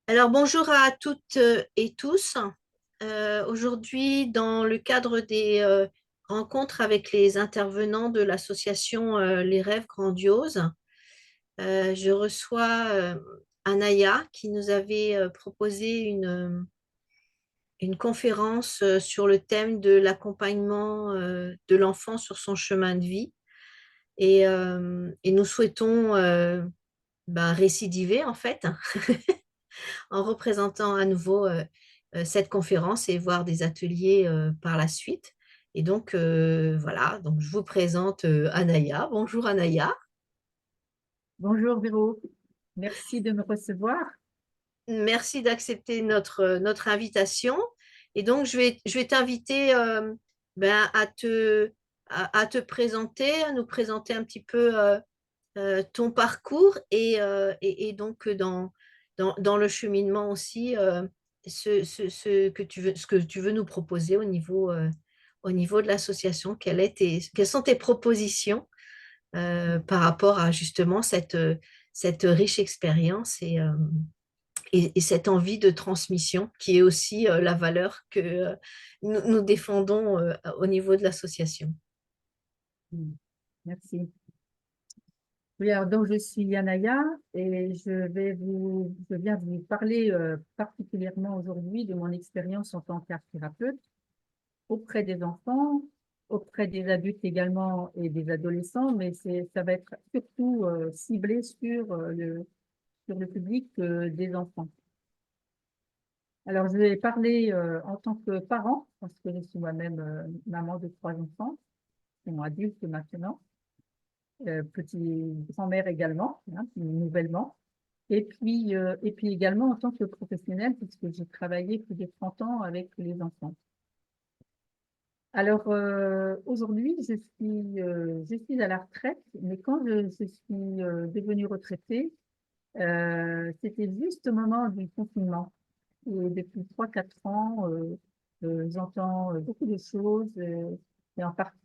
Alors bonjour à toutes et tous. Aujourd'hui, dans le cadre des rencontres avec les intervenants de l'association Les Rêves Grandioses, je reçois Anaya qui nous avait proposé une conférence sur le thème de l'accompagnement de l'enfant sur son chemin de vie. Et nous souhaitons récidiver en fait en représentant à nouveau cette conférence et voir des ateliers par la suite. Et donc, voilà, donc je vous présente Anaya. Bonjour Anaya. Bonjour Véro, merci de me recevoir. Merci d'accepter notre invitation. Et donc, je vais t'inviter à te présenter, à nous présenter un petit peu ton parcours et donc dans le cheminement aussi, ce que tu veux nous proposer au niveau de l'association. Quelles sont tes propositions par rapport à justement cette riche expérience et cette envie de transmission qui est aussi la valeur que nous défendons au niveau de l'association. Mm. Merci. Oui, alors donc je suis Yanaya et je viens vous parler particulièrement aujourd'hui de mon expérience en tant qu'art thérapeute auprès des enfants, auprès des adultes également et des adolescents, mais ça va être surtout ciblé sur le public des enfants. Alors je vais parler en tant que parent parce que je suis moi-même maman de 3 enfants, qui sont adultes maintenant. Petit grand-mère également, hein, nouvellement. Et puis également en tant que professionnelle, puisque j'ai travaillé plus de 30 ans avec les enfants. Alors aujourd'hui, je suis à la retraite, mais quand je suis devenue retraitée, c'était juste au moment du confinement. Et depuis 3 4 ans, j'entends beaucoup de choses, et en particulier,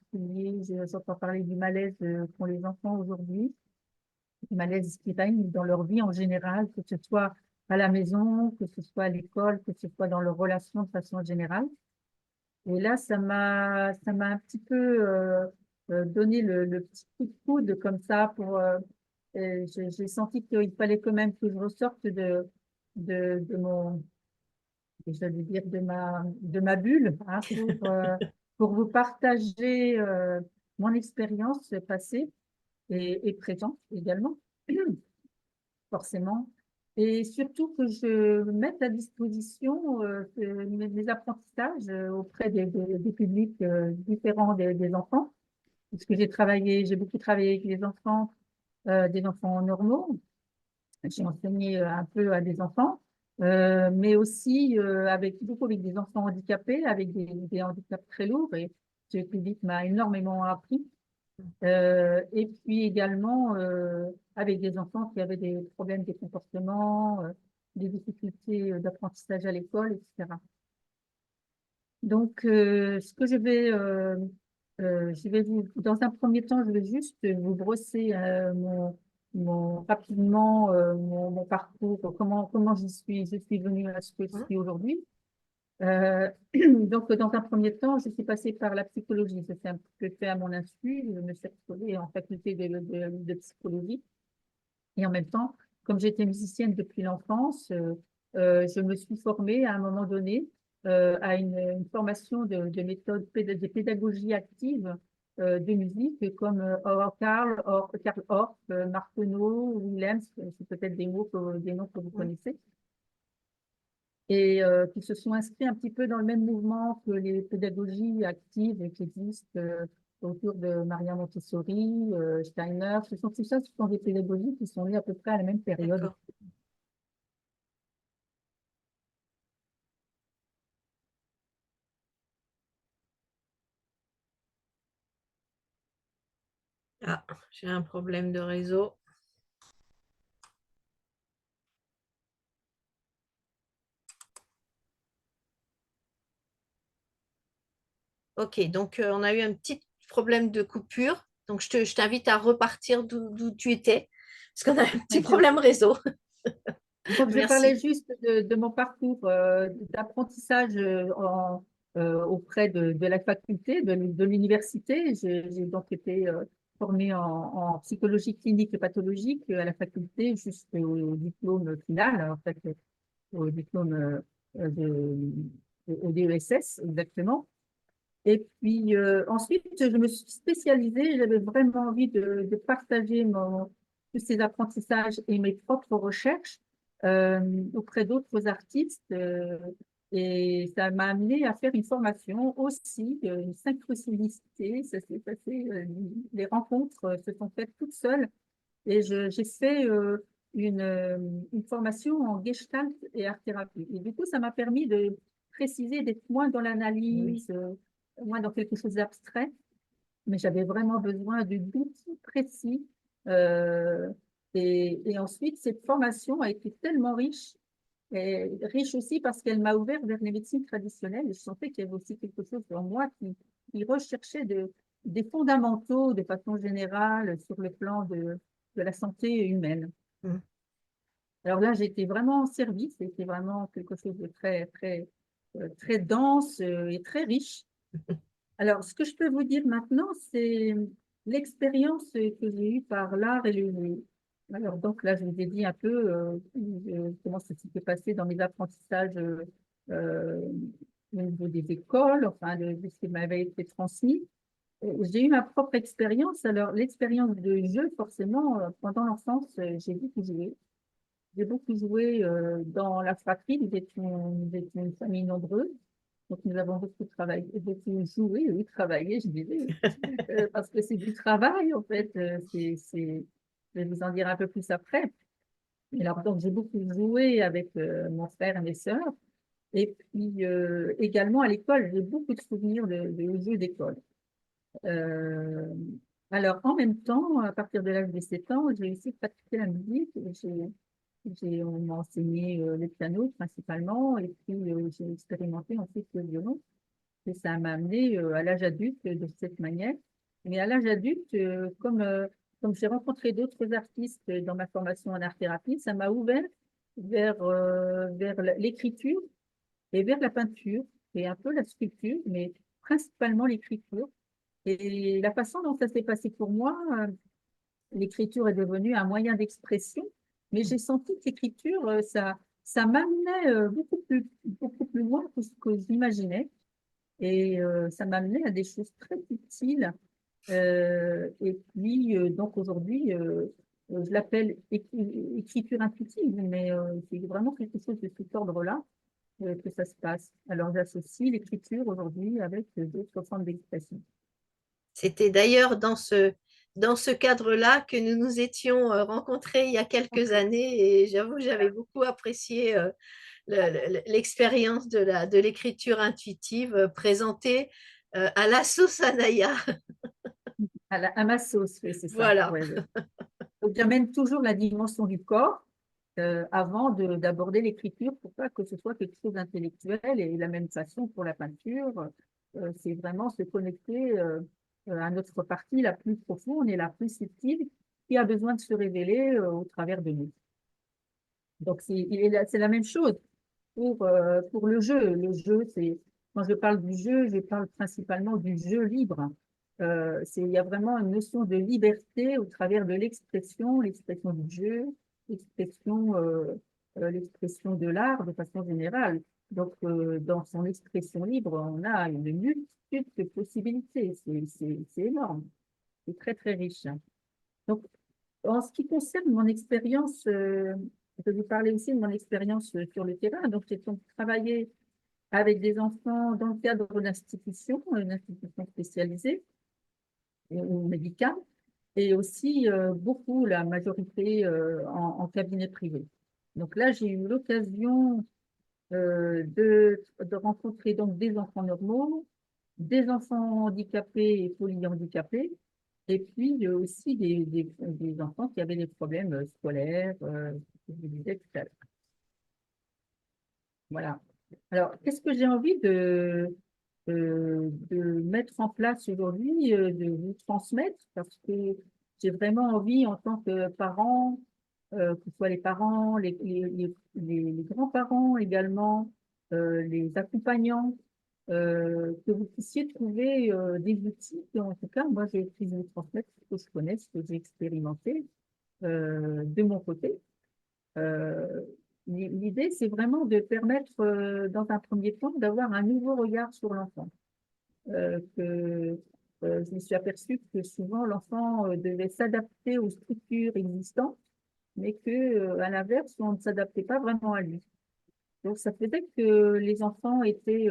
j'entends parler du malaise qu'ont les enfants aujourd'hui, du malaise qui règne dans leur vie en général, que ce soit à la maison, que ce soit à l'école, que ce soit dans leurs relations de façon générale. Et là, ça m'a un petit peu donné le petit coup de coude comme ça j'ai senti qu'il fallait quand même que je ressorte de mon, j'allais dire de ma bulle, hein, pour vous partager mon expérience passée et présente également, forcément. Et surtout que je mette à disposition mes apprentissages auprès des publics différents des enfants, puisque j'ai beaucoup travaillé avec des enfants normaux. J'ai enseigné un peu à des enfants, mais aussi beaucoup avec des enfants handicapés, avec des handicaps très lourds. Et ce public m'a énormément appris. Et puis également avec des enfants qui avaient des problèmes de comportement, des difficultés d'apprentissage à l'école, etc. Donc, ce que je vais dans un premier temps, je vais juste vous brosser rapidement mon parcours, comment je suis venue à ce que je suis aujourd'hui. Donc, dans un premier temps, je suis passée par la psychologie. Ça s'est un peu fait à mon insu. Je me suis retrouvée en faculté de psychologie. Et en même temps, comme j'étais musicienne depuis l'enfance, je me suis formée à un moment donné à une formation de méthode de pédagogie active de musique comme Karl Orff, Martenot, Willems, c'est peut-être des noms que vous connaissez, et qui se sont inscrits un petit peu dans le même mouvement que les pédagogies actives qui existent autour de Maria Montessori, Steiner. Tout ça, ce sont des pédagogies qui sont nées à peu près à la même période. D'accord. Ah, j'ai un problème de réseau. Ok, donc on a eu un petit problème de coupure. Donc je t'invite à repartir d'où tu étais, parce qu'on a un petit problème réseau. Donc, je parlais Merci. juste de mon parcours d'apprentissage auprès de la faculté, de l'université. J'ai donc été formée en psychologie clinique et pathologique à la faculté jusqu'au diplôme final, en fait, au diplôme au DESS exactement. Et puis ensuite, je me suis spécialisée. J'avais vraiment envie de partager tous ces apprentissages et mes propres recherches euh, auprès d'autres artistes. Et ça m'a amené à faire une formation aussi, une synchronicité. Ça s'est passé, les rencontres se sont faites toutes seules. Et j'ai fait une formation en gestalt et art-thérapie. Et du coup, ça m'a permis de préciser, d'être moins dans Oui. l'analyse, moins dans quelque chose d'abstrait, mais j'avais vraiment besoin d'outils précis. Euh, et ensuite, cette formation a été tellement riche, et riche aussi parce qu'elle m'a ouvert vers les médecines traditionnelles. Et je sentais qu'il y avait aussi quelque chose en moi qui recherchait des fondamentaux de façon générale sur le plan de la santé humaine. Mm. Alors là, j'étais vraiment en service, c'était vraiment quelque chose de très, très, très dense et très riche. Alors, ce que je peux vous dire maintenant, c'est l'expérience que j'ai eue par l'art et le jeu. Alors, donc là, je vous ai dit un peu comment ça s'était passé dans mes apprentissages euh, au niveau des écoles, enfin, de ce qui m'avait été transmis. J'ai eu ma propre expérience. Alors, l'expérience de jeu, forcément, pendant l'enfance, j'ai beaucoup joué. J'ai beaucoup joué dans la fratrie. Nous étions une famille nombreuse. Donc, nous avons beaucoup travaillé, beaucoup joué, oui, travaillé, je dirais, parce que c'est du travail, en fait. Je vais vous en dire un peu plus après. Et alors, donc, j'ai beaucoup joué avec mon frère et mes sœurs. Et puis, également à l'école, j'ai beaucoup de souvenirs de jeux d'école. Euh, alors, en même temps, à partir de l'âge de 7 ans, j'ai aussi pratiqué la musique. On m'a enseigné le piano principalement, et puis j'ai expérimenté ensuite le violon. Et ça m'a amené à l'âge adulte de cette manière. Mais à l'âge adulte, comme j'ai rencontré d'autres artistes dans ma formation en art-thérapie, ça m'a ouvert vers l'écriture et vers la peinture, et un peu la sculpture, mais principalement l'écriture. Et la façon dont ça s'est passé pour moi, l'écriture est devenue un moyen d'expression, mais j'ai senti que l'écriture, ça m'amenait beaucoup plus loin que ce que j'imaginais. Et ça m'amenait à des choses très utiles. Et puis, donc aujourd'hui, je l'appelle écriture intuitive, mais c'est vraiment quelque chose de cet ordre-là que ça se passe. Alors, j'associe l'écriture aujourd'hui avec d'autres formes d'expression. C'était d'ailleurs dans ce cadre-là que nous nous étions rencontrés il y a quelques années et j'avoue, j'avais Voilà. beaucoup apprécié l'expérience de l'écriture intuitive présentée à la sauce Anaya. À ma sauce, oui, c'est ça. Voilà. Ouais, ouais. Donc, j'amène toujours la dimension du corps avant d'aborder l'écriture pour pas que ce soit quelque chose d'intellectuel. Et de la même façon pour la peinture, c'est vraiment se connecter à notre partie la plus profonde et la plus subtile qui a besoin de se révéler au travers de nous. Donc, c'est la même chose pour le jeu. Le jeu, quand je parle du jeu, je parle principalement du jeu libre. Il y a vraiment une notion de liberté au travers de l'expression du jeu, l'expression de l'art de façon générale. Donc, dans son expression libre, on a une multitude de possibilités. C'est énorme. C'est très, très riche. Donc, en ce qui concerne mon expérience, je vais vous parler aussi de mon expérience sur le terrain. Donc, j'ai donc travaillé avec des enfants dans le cadre une institution spécialisée ou médicale, et aussi beaucoup, la majorité, en cabinet privé. Donc là, j'ai eu l'occasion de rencontrer donc des enfants normaux, des enfants handicapés et polyhandicapés, et puis aussi des enfants qui avaient des problèmes scolaires, je vous disais tout à l'heure. Voilà. Alors, qu'est-ce que j'ai envie de mettre en place aujourd'hui, de vous transmettre, parce que j'ai vraiment envie, en tant que parent, que ce soit les parents, les grands-parents également, les accompagnants, que vous puissiez trouver des outils. En tout cas, moi, j'ai essayé de vous transmettre ce que je connais, ce que j'ai expérimenté de mon côté. Euh, L'idée, c'est vraiment de permettre, dans un premier temps, d'avoir un nouveau regard sur l'enfant. Je me suis aperçue que souvent, l'enfant devait s'adapter aux structures existantes, mais que, à l'inverse, on ne s'adaptait pas vraiment à lui. Donc, ça faisait que les enfants étaient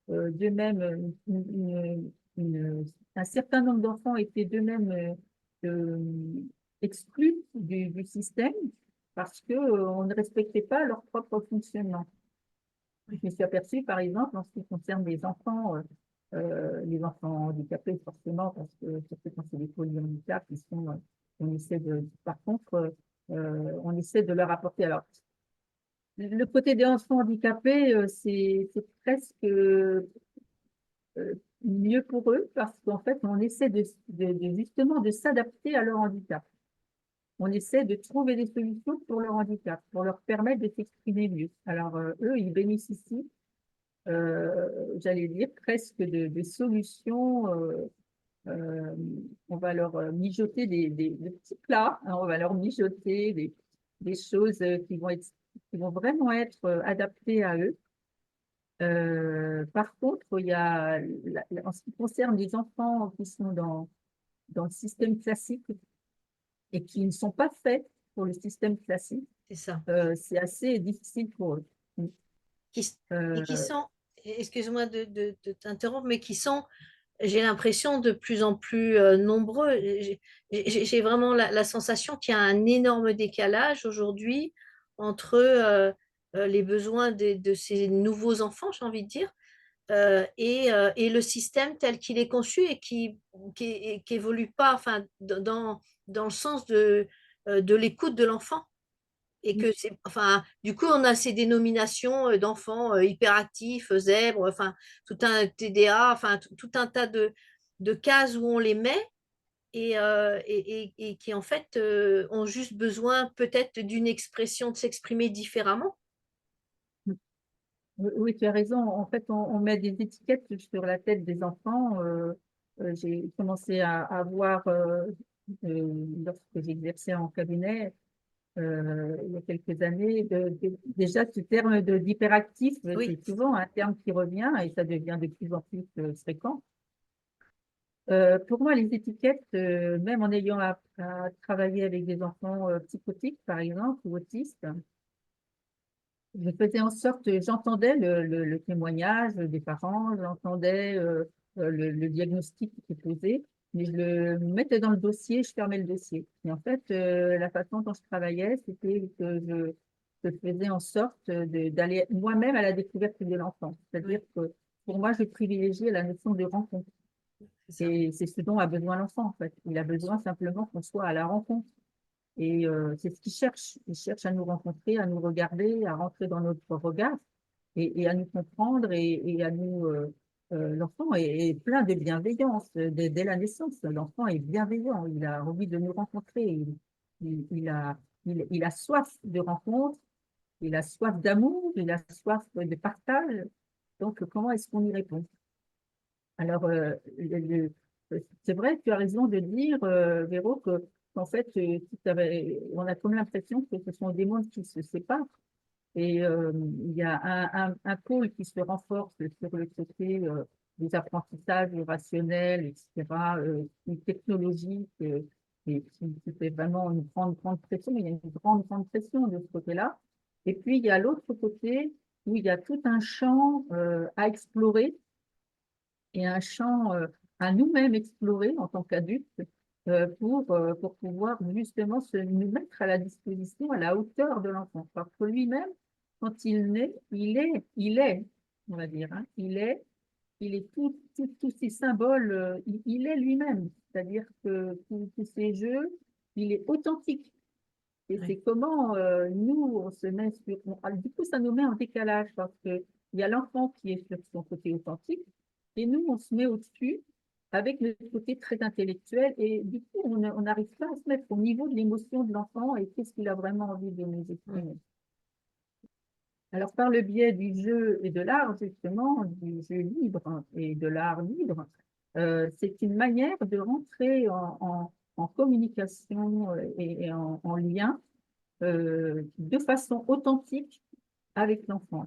d'eux-mêmes, un certain nombre d'enfants étaient d'eux-mêmes exclus du système parce que on ne respectait pas leur propre fonctionnement. Je me suis aperçue, par exemple, en ce qui concerne les enfants handicapés, forcément, parce que surtout quand c'est des polyhandicaps, on essaie par contre, on essaie de leur apporter. Alors, le côté des enfants handicapés, c'est presque mieux pour eux parce qu'en fait, on essaie justement de s'adapter à leur handicap. On essaie de trouver des solutions pour leur handicap, pour leur permettre de s'exprimer mieux. Alors, eux, ils bénéficient, j'allais dire, presque de solutions. Euh, on va leur mijoter des petits plats, hein, on va leur mijoter des choses qui vont vraiment être adaptées à eux. Par contre, il y a, en ce qui concerne les enfants qui sont dans le système classique et qui ne sont pas faits pour le système classique, C'est ça. c'est assez difficile pour eux. Qui, et qui Euh, sont, excuse-moi de t'interrompre, mais qui sont, j'ai l'impression, de plus en plus nombreux. J'ai vraiment la sensation qu'il y a un énorme décalage aujourd'hui entre les besoins de ces nouveaux enfants, j'ai envie de dire, et le système tel qu'il est conçu et qui évolue pas, enfin, dans le sens de l'écoute de l'enfant. Et que c'est, enfin, du coup, on a ces dénominations d'enfants hyperactifs, zèbres, enfin, tout un TDA, enfin, tout un tas de cases où on les met et qui, en fait, ont juste besoin peut-être d'une expression, de s'exprimer différemment. oui, tu as raison. En fait, on met des étiquettes sur la tête des enfants. J'ai commencé à voir, lorsque j'exerçais en cabinet, il y a quelques années, déjà ce terme d'hyperactif, Oui, c'est souvent un terme qui revient et ça devient de plus en plus fréquent. Pour moi, les étiquettes, même en ayant à travailler avec des enfants psychotiques, par exemple, ou autistes, je faisais en sorte, j'entendais le témoignage des parents, j'entendais le diagnostic qui était posé, mais je le mettais dans le dossier, je fermais le dossier. Et en fait, la façon dont je travaillais, c'était que je faisais en sorte d'aller moi-même à la découverte de l'enfant. C'est-à-dire oui, que pour moi, je privilégiais la notion de rencontre. c'est ça. Et c'est ce dont a besoin l'enfant, en fait. Il a besoin simplement qu'on soit à la rencontre. Et c'est ce qu'ils cherchent. Ils cherchent à nous rencontrer, à nous regarder, à rentrer dans notre regard et à nous comprendre et à nous. L'enfant est plein de bienveillance dès la naissance. L'enfant est bienveillant. Il a envie de nous rencontrer. Il a soif de rencontre. Il a soif d'amour. Il a soif de partage. Donc, comment est-ce qu'on y répond? Alors, c'est vrai, tu as raison de dire, Véro, qu'en fait, on a comme l'impression que ce sont des mondes qui se séparent. Et il y a un pôle qui se renforce sur le côté des apprentissages rationnels, etc., technologiques, et qui fait vraiment une grande, grande pression. Il y a une grande, grande pression de ce côté-là. Et puis, il y a l'autre côté où il y a tout un champ à explorer et un champ à nous-mêmes explorer en tant qu'adultes pour pouvoir justement nous mettre à la disposition, à la hauteur de l'enfant. Parce que lui-même, quand il naît, on va dire, hein, il est tous ces symboles, il est lui-même. C'est-à-dire que tous ces jeux, il est authentique. Et Oui, c'est comment nous, on se met sur. Du coup, ça nous met en décalage parce qu'il y a l'enfant qui est sur son côté authentique et nous, on se met au-dessus avec le côté très intellectuel. Et du coup, on n'arrive pas à se mettre au niveau de l'émotion de l'enfant et qu'est-ce qu'il a vraiment envie de nous Mm. exprimer. Alors, par le biais du jeu et de l'art, justement, du jeu libre et de l'art libre, c'est une manière de rentrer en communication et en lien de façon authentique avec l'enfant.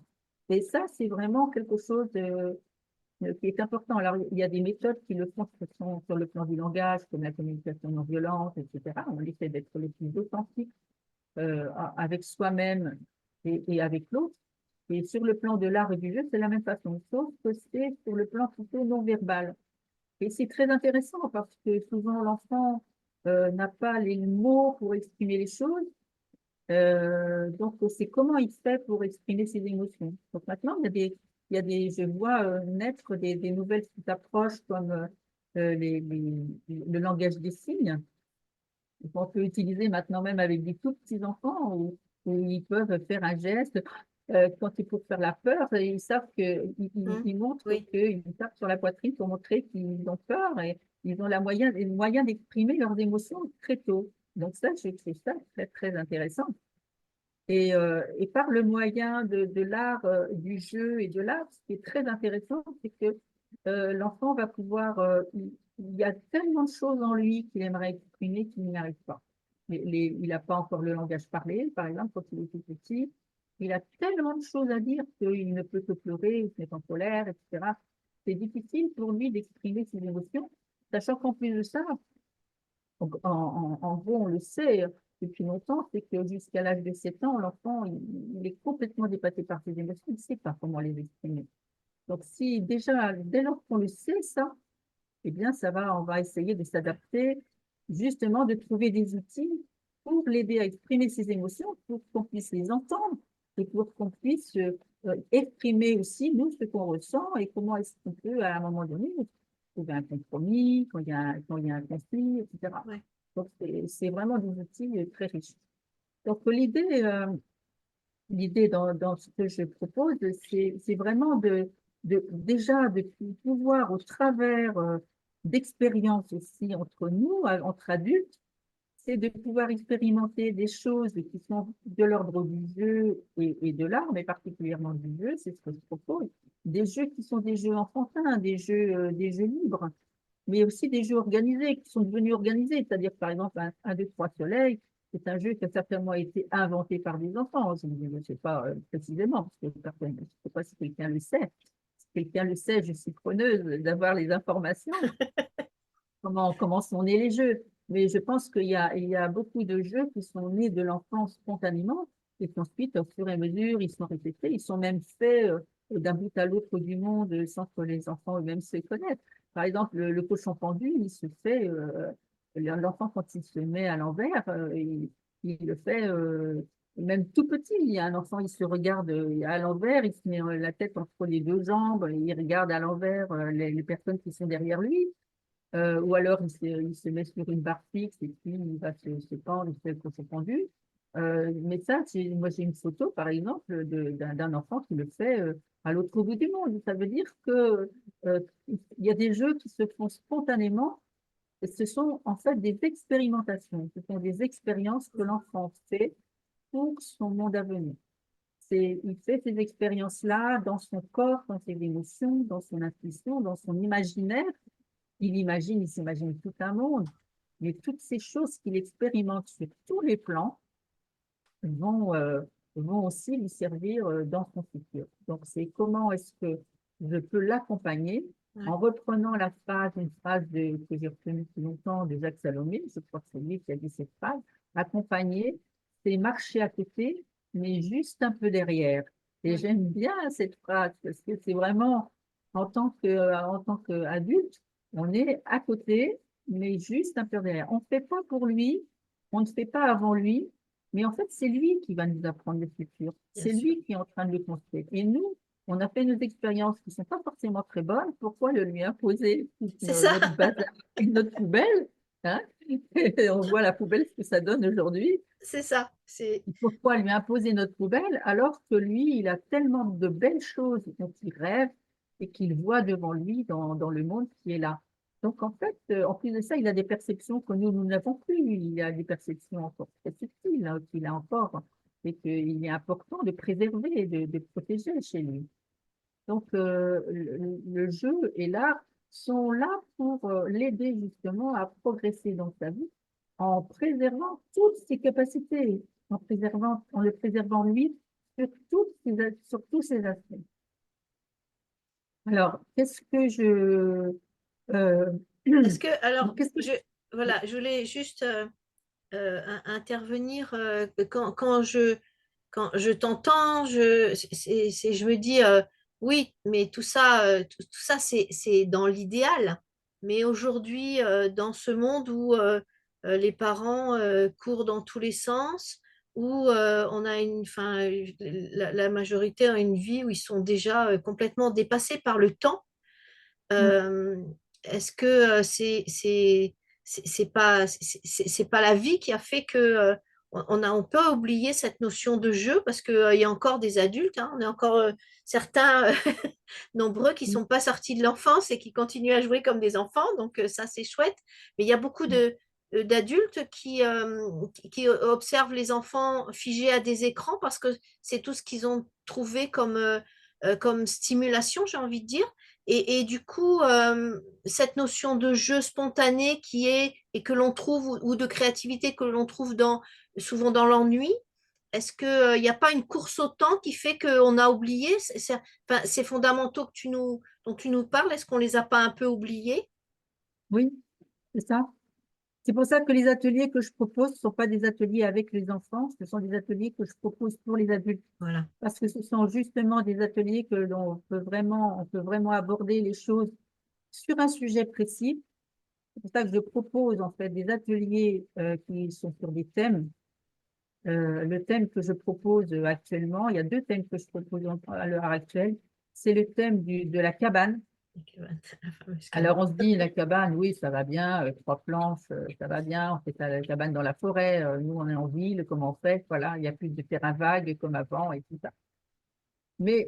Et ça, c'est vraiment quelque chose qui est important. Alors, il y a des méthodes qui le font sur le plan du langage, comme la communication non violente, etc. On essaie d'être le plus authentique avec soi-même et avec l'autre. Et sur le plan de l'art et du jeu, c'est la même façon, sauf que c'est sur le plan plutôt non verbal. Et c'est très intéressant parce que souvent l'enfant n'a pas les mots pour exprimer les choses. Donc, c'est comment il fait pour exprimer ses émotions. Donc maintenant, je vois naître des nouvelles petites approches comme le langage des signes qu'on peut utiliser maintenant même avec des tout petits enfants où ils peuvent faire un geste. Quand il faut faire la peur, ils savent Mm. ils montrent Oui. qu'ils tapent sur la poitrine pour montrer qu'ils ont peur et ils ont le moyen d'exprimer leurs émotions très tôt. Donc ça, je trouve ça très, très intéressant. Et par le moyen de l'art, du jeu et de l'art, ce qui est très intéressant, c'est que l'enfant va pouvoir, il y a tellement de choses en lui qu'il aimerait exprimer qu'il n'y arrive pas. Il n'a pas encore le langage parlé, par exemple, quand il est tout petit. Il a tellement de choses à dire qu'il ne peut que pleurer, il se met en colère, etc. C'est difficile pour lui d'exprimer ses émotions, sachant qu'en plus de ça, en gros, on le sait depuis longtemps, c'est que jusqu'à l'âge de 7 ans, l'enfant, il est complètement dépassé par ses émotions, il ne sait pas comment les exprimer. Donc, si déjà, dès lors qu'on le sait, ça, eh bien, on va essayer de s'adapter, justement, de trouver des outils pour l'aider à exprimer ses émotions, pour qu'on puisse les entendre et pour qu'on puisse exprimer aussi, nous, ce qu'on ressent et comment est-ce qu'on peut, à un moment donné, trouver un compromis, quand il y a un conflit, etc. Ouais. Donc, c'est vraiment des outils très riches. Donc, l'idée dans ce que je propose, c'est vraiment déjà de pouvoir, au travers d'expériences aussi entre nous, entre adultes, c'est de pouvoir expérimenter des choses qui sont de l'ordre du jeu et de l'art, mais particulièrement du jeu, c'est ce que je propose. Des jeux qui sont des jeux enfantins, des jeux libres, mais aussi des jeux organisés qui sont devenus organisés. C'est-à-dire, par exemple, un 2, 3 soleils, c'est un jeu qui a certainement été inventé par des enfants. Je ne sais pas précisément, parce que je ne sais pas si quelqu'un le sait. Si quelqu'un le sait, je suis preneuse d'avoir les informations comment sont nés les jeux. Mais je pense il y a beaucoup de jeux qui sont nés de l'enfance spontanément et qu'ensuite, au fur et à mesure, ils sont répétés. Ils sont même faits d'un bout à l'autre du monde sans que les enfants eux-mêmes se connaissent. Par exemple, le cochon pendu, il se fait, l'enfant, quand il se met à l'envers, il le fait même tout petit. Il y a un enfant, il se regarde à l'envers, il se met la tête entre les deux jambes, il regarde à l'envers les personnes qui sont derrière lui. Ou alors il se met sur une barre fixe et puis il va se pendre, il se fait se pendu. Mais ça, moi j'ai une photo par exemple d'un enfant qui le fait à l'autre bout du monde. Ça veut dire que il y a des jeux qui se font spontanément et ce sont en fait des expérimentations. Ce sont des expériences que l'enfant fait pour son monde à venir. Il fait ces expériences-là dans son corps, dans ses émotions, dans son intuition, dans son imaginaire il s'imagine tout un monde, mais toutes ces choses qu'il expérimente sur tous les plans vont, euh, vont aussi lui servir dans son futur. Donc, c'est comment est-ce que je peux l'accompagner Ouais. en reprenant une phrase que j'ai retenue depuis longtemps de Jacques Salomé, je crois que c'est lui qui a dit cette phrase, accompagner, c'est marcher à côté, mais juste un peu derrière. Et Mm. j'aime bien cette phrase parce que c'est vraiment, en tant qu'adulte, on est à côté, mais juste un peu derrière. On ne fait pas pour lui, on ne fait pas avant lui, mais en fait, c'est lui qui va nous apprendre le futur. Bien C'est sûr. lui qui est en train de le construire. Et nous, on a fait nos expériences qui ne sont pas forcément très bonnes. Pourquoi le lui imposer C'est ça. notre bazar et notre poubelle, hein? Et on voit la poubelle, ce que ça donne aujourd'hui. C'est ça. Pourquoi lui imposer notre poubelle alors que lui, il a tellement de belles choses dont il rêve et qu'il voit devant lui dans le monde qui est là. Donc, en fait, en plus de ça, il a des perceptions que nous n'avons plus. Il a des perceptions encore très subtiles, hein, qu'il a encore, et qu'il est important de préserver, de protéger chez lui. Donc, le jeu et l'art sont là pour l'aider justement à progresser dans sa vie en préservant toutes ses capacités, en le préservant lui sur tous ses aspects. Alors, qu'est-ce que je... euh, Est-ce que, alors, qu'est-ce que voilà, je voulais juste intervenir quand je t'entends, je me dis oui, mais tout ça c'est dans l'idéal. Mais aujourd'hui, dans ce monde où les parents courent dans tous les sens, où on a enfin, la majorité a une vie où ils sont déjà complètement dépassés par le temps. Euh, Est-ce que c'est pas la vie qui a fait que on peut oublier cette notion de jeu parce que il y a encore des adultes, hein, on est encore certains nombreux qui sont pas sortis de l'enfance et qui continuent à jouer comme des enfants, donc ça c'est chouette. Mais il y a beaucoup de d'adultes qui observent les enfants figés à des écrans parce que c'est tout ce qu'ils ont trouvé comme stimulation, j'ai envie de dire. Et du coup, cette notion de jeu spontané qui est et que l'on trouve ou de créativité que l'on trouve souvent dans l'ennui, est-ce qu'il n'y a pas une course au temps qui fait qu'on a oublié enfin, ces fondamentaux dont tu nous parles, est-ce qu'on les a pas un peu oubliés? Oui, c'est ça. C'est pour ça que les ateliers que je propose ne sont pas des ateliers avec les enfants, ce sont des ateliers que je propose pour les adultes. Voilà. Parce que ce sont justement des ateliers que on peut vraiment aborder les choses sur un sujet précis. C'est pour ça que je propose en fait des ateliers qui sont sur des thèmes. Le thème que je propose actuellement, il y a deux thèmes que je propose à l'heure actuelle. C'est le thème de la cabane. La fameuse Alors, cabane. on se dit, la cabane, oui, ça va bien, trois planches, ça va bien, on fait la cabane dans la forêt, nous, on est en ville, comment on fait? Voilà, il n'y a plus de terrain vague comme avant et tout ça. Mais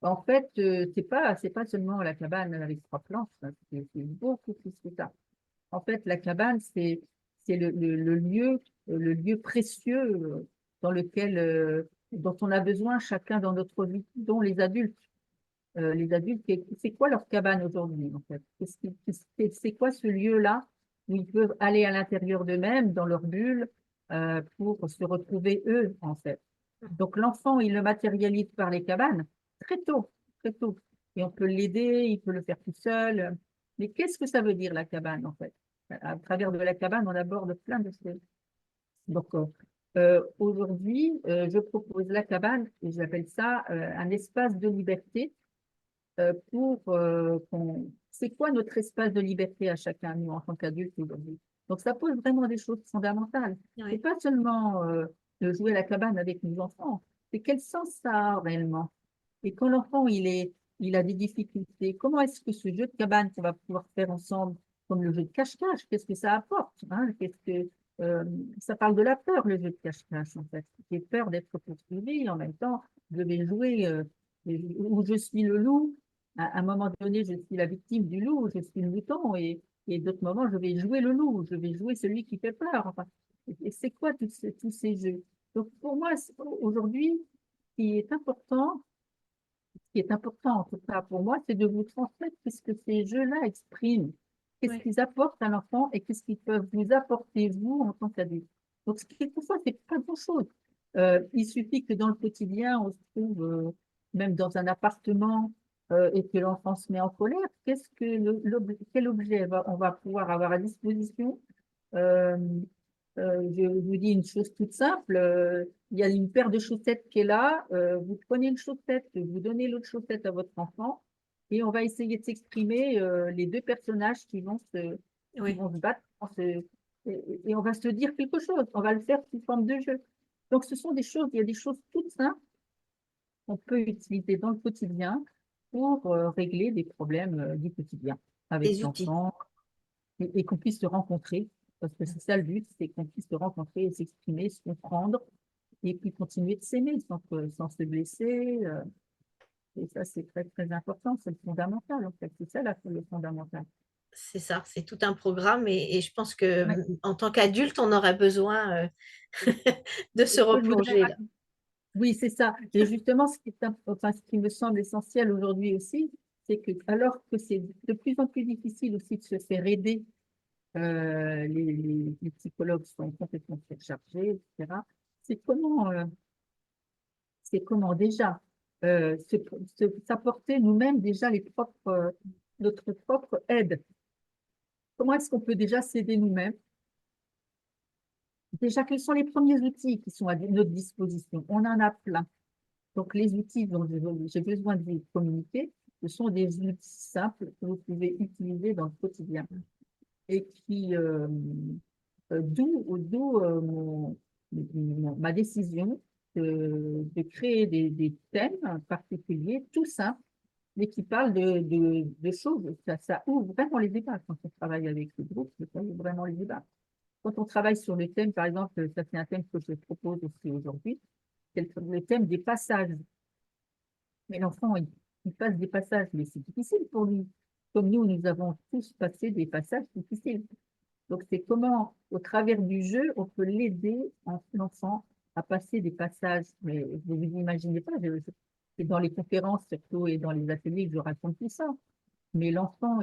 en fait, c'est pas seulement la cabane avec trois planches, hein, c'est beaucoup plus que ça. En fait, la cabane, c'est le lieu précieux dans lequel, dont on a besoin chacun dans notre vie, dont les adultes. Les adultes, c'est quoi leur cabane aujourd'hui, en fait? C'est quoi ce lieu-là où ils peuvent aller à l'intérieur d'eux-mêmes, dans leur bulle, pour se retrouver eux, en fait. Donc l'enfant, il le matérialise par les cabanes très tôt, très tôt. Et on peut l'aider, il peut le faire tout seul. Mais qu'est-ce que ça veut dire la cabane, en fait? À travers de la cabane, on aborde plein de choses. Donc aujourd'hui, je propose la cabane, et j'appelle ça un espace de liberté c'est quoi notre espace de liberté à chacun, nous, en tant qu'adultes aujourd'hui. Donc, ça pose vraiment des choses fondamentales. C'est Oui. pas seulement de jouer à la cabane avec nos enfants, c'est quel sens ça a réellement. Et quand l'enfant, il a des difficultés, comment est-ce que ce jeu de cabane qu'on va pouvoir faire ensemble, comme le jeu de cache-cache, qu'est-ce que ça apporte, hein? Euh, Ça parle de la peur, le jeu de cache-cache, en fait. J'ai peur d'être poursuivi, en même temps, je vais jouer où je suis le loup, à un moment donné, je suis la victime du loup, je suis le mouton, et d'autres moments, je vais jouer le loup, je vais jouer celui qui fait peur. Enfin, et c'est quoi tous ces jeux? Donc, pour moi, aujourd'hui, ce qui est important, ce qui est important, en tout cas pour moi, c'est de vous transmettre ce que ces jeux-là expriment, qu'est-ce Oui. qu'ils apportent à l'enfant et qu'est-ce qu'ils peuvent vous apporter, vous, en tant qu'adulte. Donc, ce qui est pour ça, c'est pas grand-chose. Il suffit que dans le quotidien, on se trouve même dans un appartement et que l'enfant se met en colère. Quel objet on va pouvoir avoir à disposition? Euh, je vous dis une chose toute simple. Il y a une paire de chaussettes qui est là. Vous prenez une chaussette, vous donnez l'autre chaussette à votre enfant et on va essayer de s'exprimer les deux personnages qui Oui. vont se battre et on va se dire quelque chose. On va le faire sous forme de jeu. Donc, ce sont des choses, il y a des choses toutes simples qu'on peut utiliser dans le quotidien pour régler des problèmes du quotidien avec Des outils. l'enfant et qu'on puisse se rencontrer. Parce que c'est ça le but, c'est qu'on puisse se rencontrer et s'exprimer, se comprendre et puis continuer de s'aimer sans se blesser. Et ça, c'est très, très important, c'est le fondamental, en fait. C'est ça, là, le fondamental. c'est ça, c'est tout un programme et je pense que Ouais. en tant qu'adulte, on aurait besoin de se Ce que je voudrais, replonger là. oui, c'est ça. Et justement, enfin, ce qui me semble essentiel aujourd'hui aussi, c'est que alors que c'est de plus en plus difficile aussi de se faire aider, les psychologues sont complètement surchargés, etc. C'est comment, euh, c'est comment déjà s'apporter nous-mêmes déjà notre propre aide. Comment est-ce qu'on peut déjà s'aider nous-mêmes? Déjà, quels sont les premiers outils qui sont à notre disposition? On en a plein. Donc, les outils dont j'ai besoin de vous communiquer, ce sont des outils simples que vous pouvez utiliser dans le quotidien et d'où ma décision de créer des thèmes particuliers, tout simples, mais qui parlent de choses. Ça ouvre vraiment les débats quand on travaille avec le groupe, ça ouvre vraiment les débats. Quand on travaille sur le thème, par exemple, ça c'est un thème que je propose aussi aujourd'hui, c'est le thème des passages. Mais l'enfant, il passe des passages, mais c'est difficile pour lui. Comme nous avons tous passé des passages difficiles. Donc, c'est comment, au travers du jeu, on peut l'aider, l'enfant, à passer des passages. Mais vous vous imaginez pas, c'est dans les conférences surtout et dans les ateliers que je raconte tout ça. Mais l'enfant,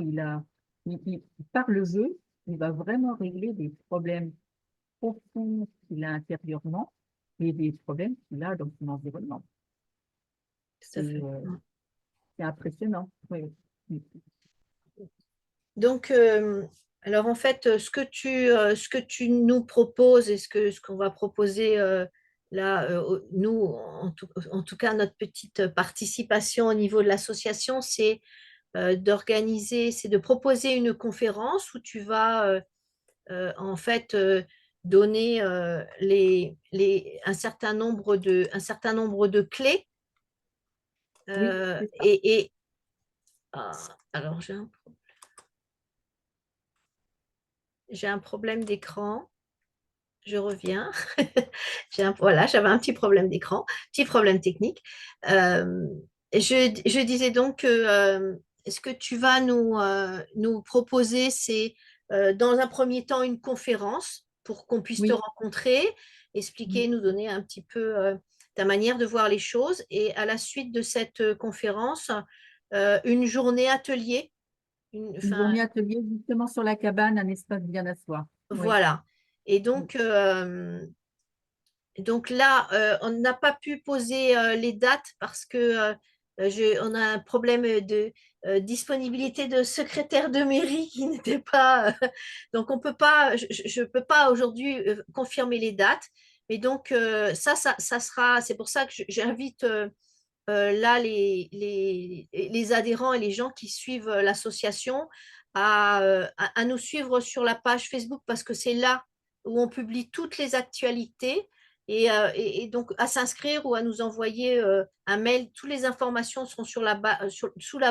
par le jeu, il va vraiment régler des problèmes profonds qu'il a intérieurement et des problèmes qu'il a dans son environnement. Tout à fait. C'est impressionnant. Oui. Donc, alors en fait, ce que tu nous proposes et ce qu'on va proposer là, nous, en tout cas, notre petite participation au niveau de l'association, c'est d'organiser, c'est de proposer une conférence où tu vas en fait donner un certain nombre de clés. Oui, euh, c'est ça. et, et ah, alors, j'ai un problème d'écran. Je reviens. Voilà, j'avais un petit problème d'écran, petit problème technique. Euh, je disais donc que ce que tu vas nous proposer, c'est dans un premier temps une conférence pour qu'on puisse te Oui, rencontrer, expliquer, oui. nous donner un petit peu ta manière de voir les choses. Et à la suite de cette conférence, une journée atelier. Une Enfin, journée atelier justement sur la cabane, un espace bien à soi. Oui. voilà. Et Oui. donc là, on n'a pas pu poser les dates parce que on a un problème de disponibilité de secrétaire de mairie qui n'était pas. Donc on peut pas, je peux pas aujourd'hui confirmer les dates. Mais donc ça sera. C'est pour ça que j'invite là les adhérents et les gens qui suivent l'association à nous suivre sur la page Facebook parce que c'est là où on publie toutes les actualités et donc à s'inscrire ou à nous envoyer un mail. Toutes les informations sont sous la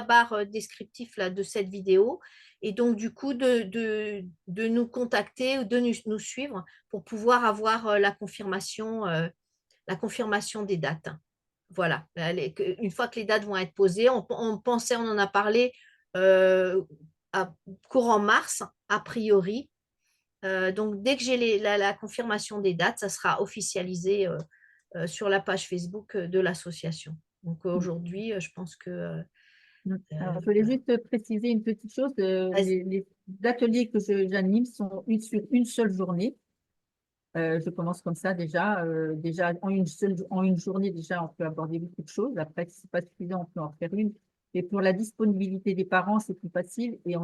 barre descriptive là, de cette vidéo. Et donc, du coup, de nous contacter ou de nous suivre pour pouvoir avoir la confirmation des dates. Voilà. Une fois que les dates vont être posées, on pensait, on en a parlé euh, à courant mars, a priori. Donc, dès que j'ai la confirmation des dates, ça sera officialisé sur la page Facebook de l'association. Donc, aujourd'hui, je pense que Alors, je voulais voilà. juste préciser une petite chose. Vas-y. Les ateliers que j'anime sont sur une seule journée. Je commence comme ça déjà. Déjà, en une journée, déjà, on peut aborder beaucoup de choses. Après, si c'est pas suffisant, on peut en faire une. Et pour la disponibilité des parents, c'est plus facile. Et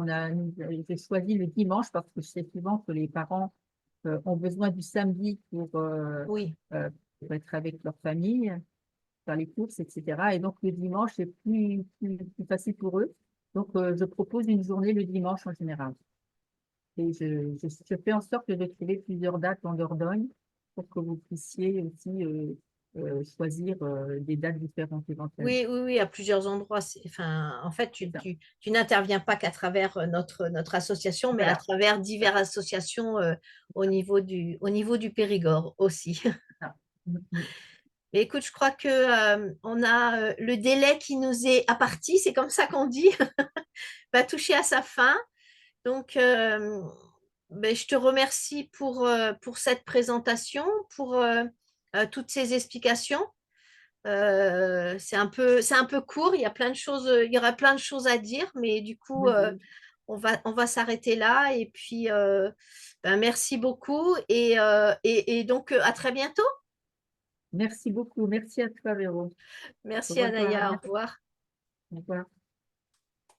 j'ai choisi le dimanche parce que je sais souvent que les parents ont besoin du samedi Oui. pour être avec leur famille, faire les courses, etc. Et donc, le dimanche, c'est plus facile pour eux. Donc, je propose une journée le dimanche en général. Et je fais en sorte de trouver plusieurs dates en Dordogne pour que vous puissiez aussi choisir des dates différentes éventuellement. Oui, oui, oui, à plusieurs endroits. Enfin, en fait, C'est ça. tu n'interviens pas qu'à travers notre association, mais à Voilà. travers diverses associations au niveau du Périgord aussi. Ça. Mm, mm. Mais écoute, je crois que on a le délai qui nous est à partie, c'est comme ça qu'on dit, va toucher à sa fin. Donc, ben, je te remercie pour cette présentation, pour toutes ces explications. C'est un peu court, il y a plein de choses, il y aura plein de choses à dire, mais du coup, Oui, oui. on va s'arrêter là. Et puis, ben, merci beaucoup et donc à très bientôt. Merci beaucoup. Merci à toi, Véro. Au Merci revoir. Anaya, au Merci. revoir. Au revoir.